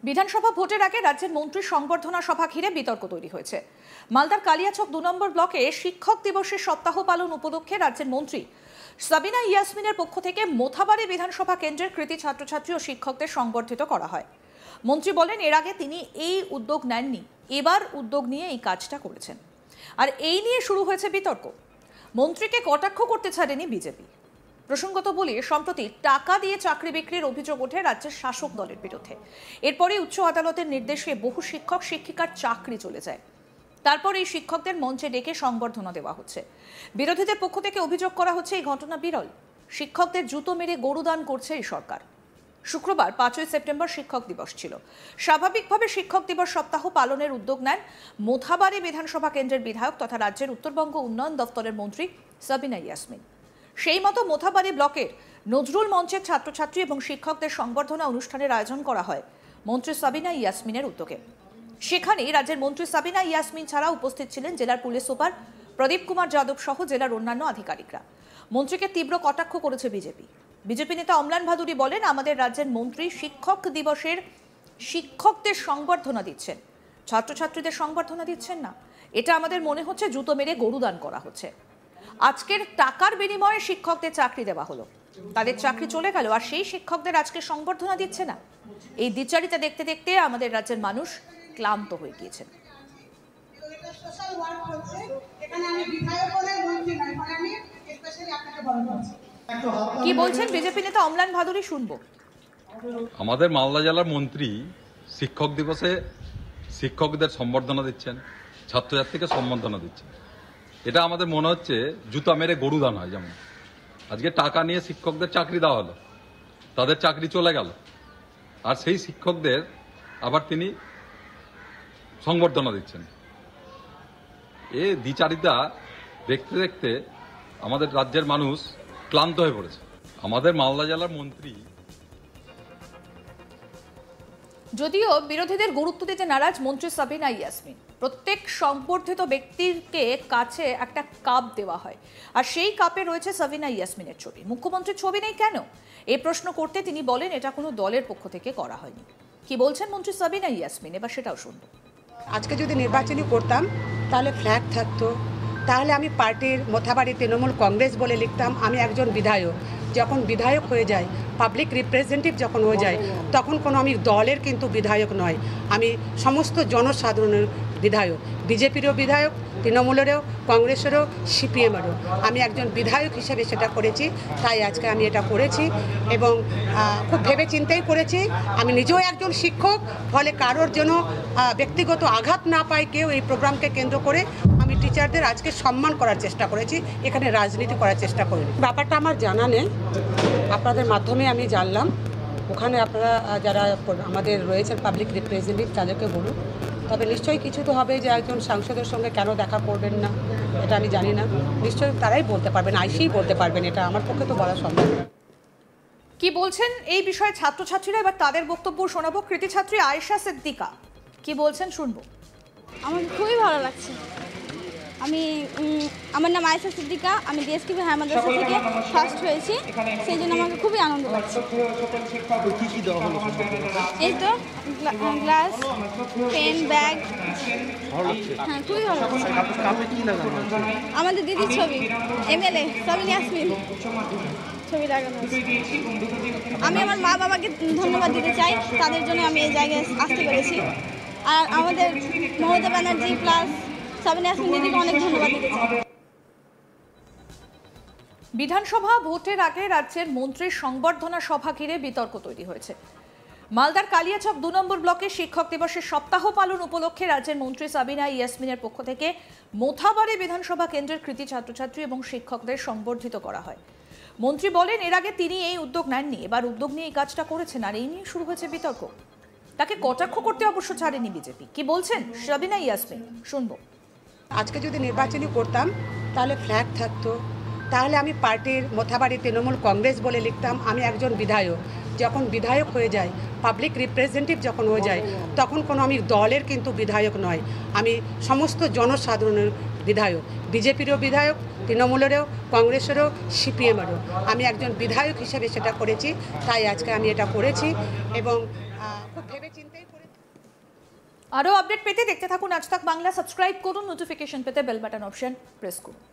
বিধানসভা ভোটের আগে রাজ্যের মন্ত্রী সংবর্ধনা সভা ঘিরে বিতর্ক তৈরি হয়েছে। মালদার কালিয়াচক ২ নম্বর ব্লকে শিক্ষক দিবসের সপ্তাহ পালন উপলক্ষে রাজ্যের মন্ত্রী সাবিনা ইয়াসমিনের পক্ষ থেকে মোথাবাড়ি বিধানসভা কেন্দ্রের কৃতি ছাত্রছাত্রী ও শিক্ষকদের সংবর্ধিত করা হয়। মন্ত্রী বলেন, এর আগে তিনি এই উদ্যোগ নেননি, এবার উদ্যোগ নিয়ে এই কাজটা করেছেন। আর এই নিয়ে শুরু হয়েছে বিতর্ক। মন্ত্রীকে কটাক্ষ করতে ছাড়েনি বিজেপি। প্রসঙ্গত বলি, সম্প্রতি টাকা দিয়ে চাকরি বিক্রির অভিযোগ ওঠে রাজ্যের শাসক দলের বিরুদ্ধে। এরপরে উচ্চ আদালতের নির্দেশে বহু শিক্ষক শিক্ষিকার চাকরি চলে যায়। তারপর এই শিক্ষকদের মঞ্চে ডেকে সংবর্ধনা দেওয়া হচ্ছে। বিরোধীদের পক্ষ থেকে অভিযোগ করা হচ্ছে, এই ঘটনা বিরল। শিক্ষকদের জুতো মেরে গরুদান করছে এই সরকার। শুক্রবার ৫ই সেপ্টেম্বর শিক্ষক দিবস ছিল। স্বাভাবিকভাবে শিক্ষক দিবস সপ্তাহ পালনের উদ্যোগ নেন মোথাবাড়ি বিধানসভা কেন্দ্রের বিধায়ক তথা রাজ্যের উত্তরবঙ্গ উন্নয়ন দপ্তরের মন্ত্রী সাবিনা ইয়াসমিন। সেই মতো মোথাবাড়ি ব্লকের নজরুল মঞ্চের ছাত্রছাত্রী এবং শিক্ষকদের সংবর্ধনা অনুষ্ঠানের আয়োজন করা হয় মন্ত্রী সাবিনা ইয়াসমিনের উদ্যোগে। সেখানে রাজ্যের মন্ত্রী সাবিনা ইয়াসমিন ছাড়া উপস্থিত ছিলেন জেলার পুলিশ সুপার প্রদীপ কুমার যাদব সহ জেলার অন্যান্য আধিকারিকরা। মন্ত্রীকে তীব্র কটাক্ষ করেছে বিজেপি নেতা অম্লান ভাদুরী বলেন, আমাদের রাজ্যের মন্ত্রী শিক্ষক দিবসের শিক্ষকদের সংবর্ধনা দিচ্ছেন, ছাত্রছাত্রীদের সংবর্ধনা দিচ্ছেন না। এটা আমাদের মনে হচ্ছে জুতো মেরে গরুদান করা হচ্ছে। আজকের টাকার বিনিময়ে শিক্ষকদের চাকরি দেওয়া হলো, তাদের চাকরি চলে গেল, আর সেই শিক্ষকদের আজকে সংবর্ধনা দিচ্ছে না। এই দ্বিচারিতা দেখতে দেখতে আমাদের রাজ্যের মানুষ ক্লান্ত হয়ে গিয়েছেন। কি বলছেন বিজেপি নেতা অম্লান ভাদুরী, শুনবো। আমাদের মালদা জেলার মন্ত্রী শিক্ষক দিবসে শিক্ষকদের সম্বর্ধনা দিচ্ছেন, ছাত্রছাত্রীকে সম্বর্ধনা দিচ্ছেন। এটা আমাদের মনে হচ্ছে জুতা মেরে গরুদান হয়। যেমন আজকে টাকা নিয়ে শিক্ষকদের চাকরি দেওয়া হলো, তাদের চাকরি চলে গেল, আর সেই শিক্ষকদের আবার তিনি সংবর্ধনা দিচ্ছেন। এই দ্বিচারিতা দেখতে দেখতে আমাদের রাজ্যের মানুষ ক্লান্ত হয়ে পড়েছে। আমাদের মালদা জেলার মন্ত্রী যদিও বিরোধীদের গুরুত্ব দিতে নারাজ মন্ত্রী সাবিনা ইয়াসমিন। প্রত্যেক সংবর্ধিত ব্যক্তিকে কাছে একটা কাপ দেওয়া হয়, আর সেই কাপে রয়েছে সাবিনা ইয়াসমিনের ছবি। মুখ্যমন্ত্রীর ছবি নেই কেন, এই প্রশ্ন করতে তিনি বলেন, এটা কোনো দলের পক্ষ থেকে করা হয়নি। কি বলছেন মন্ত্রী সাবিনা ইয়াসমিন, এবার সেটাও শুনবো। আজকে যদি নির্বাচনী করতাম তাহলে ফ্ল্যাগ থাকতো, তাহলে আমি পার্টির মোথাবাড়ি তৃণমূল কংগ্রেস বলে লিখতাম। আমি একজন বিধায়ক, যখন বিধায়ক হয়ে যায়, পাবলিক রিপ্রেজেন্টেটিভ যখন হয়ে যায়, তখন কোনো আমি দলের কিন্তু বিধায়ক নয়, আমি সমস্ত জনসাধারণের বিধায়ক। বিজেপিরও বিধায়ক, তৃণমূলেরও, কংগ্রেসেরও, সিপিএমেরও। আমি একজন বিধায়ক হিসেবে সেটা করেছি, তাই আজকে আমি এটা করেছি এবং খুব ভেবে চিন্তেই করেছি। আমি নিজেও একজন শিক্ষক, ফলে কারোর যেন ব্যক্তিগত আঘাত না পায় কেউ এই প্রোগ্রামকে কেন্দ্র করে। আমি টিচারদের আজকে সম্মান করার চেষ্টা করেছি, এখানে রাজনীতি করার চেষ্টা করিনি। ব্যাপারটা আমার জানা নেই, আপনাদের মাধ্যমে আমি জানলাম। ওখানে আপনারা যারা আমাদের রয়েছেন পাবলিক রিপ্রেজেন্টেটিভ, তাদেরকে বলুন। তবে নিশ্চয়ই কিছু তো হবে যে একজন সাংসদের সঙ্গে কেন দেখা করবেন না, এটা আমি জানি না। নিশ্চয়ই তারাই বলতে পারবেন, আইসিই বলতে পারবেন, এটা আমার পক্ষে তো বলা সম্ভব না। কি বলছেন এই বিষয়ে ছাত্রছাত্রীরা, এবার তাদের বক্তব্য শোনাবো। কৃতি ছাত্রী আয়েশা সিদ্দিকা কি বলছেন শুনবো। আমার খুবই ভালো লাগছে। আমার নাম আয়েশা সিদ্দিকা, আমি ডিএসটিভি হাই মাদ্রাসা থেকে ফার্স্ট হয়েছি, সেই জন্য আমাকে খুবই আনন্দ লাগছে। এই তো গ্লাস, পেন, ব্যাগ, হ্যাঁ খুবই ভালো লাগছে। আমাদের দিদির ছবি, এমএলএ সাবিনা ইয়াসমিন ছবি লাগানো আছে। আমি আমার মা বাবাকে ধন্যবাদ দিতে চাই, তাদের জন্য আমি এই জায়গায় আসতে পেরেছি। আর আমাদের মমতা ব্যানার্জি প্লাস সাবিনা ইয়াসমিন দিদিকে অনেক ধন্যবাদ দিতে চাই। বিধানসভা ভোটের আগে রাজ্যের মন্ত্রীর সংবর্ধনা সভা ঘিরে বিতর্ক তৈরি হয়েছে। মালদার কালিয়াচক ২ নম্বর ব্লকে শিক্ষক দিবসের সপ্তাহ পালন উপলক্ষে রাজ্যের মন্ত্রী সাবিনা ইয়াসমিনের পক্ষ থেকে মোথাবাড়ি বিধানসভা কেন্দ্রের কৃতি ছাত্রছাত্রী এবং শিক্ষকদের সংবর্ধিত করা হয়। মন্ত্রী বলেন, এর আগে তিনি এই উদ্যোগ নেননি, এবার উদ্যোগ নিয়ে এই কাজটা করেছেন, আর এই নিয়ে শুরু হয়েছে বিতর্ক। তাকে কটাক্ষ করতে অবশ্য ছাড়েনি বিজেপি। কি বলছেন সাবিনা ইয়াসমিন, শুনবো। আজকে যদি নির্বাচনী করতাম তাহলে ফ্ল্যাগ থাকতো, তাহলে আমি পার্টির মোথাবাড়ি তৃণমূল কংগ্রেস বলে লিখতাম। আমি একজন বিধায়ক, যখন বিধায়ক হয়ে যায়, পাবলিক রিপ্রেজেন্টেটিভ যখন হয়ে যায়, তখন কোনো আমি দলের কিন্তু বিধায়ক নয়, আমি সমস্ত জনসাধারণের বিধায়ক। বিজেপিরও বিধায়ক, তৃণমূলেরও, কংগ্রেসেরও, সিপিএমেরও। আমি একজন বিধায়ক হিসেবে সেটা করেছি, তাই আজকে আমি এটা করেছি এবং খুব ভেবে চিন্তেই আরও আপডেট পেতে দেখতে থাকুন আজ তাক বাংলা, সাবস্ক্রাইব করুন, নোটিফিকেশন পেতে বেল বাটন অপশন প্রেস করুন।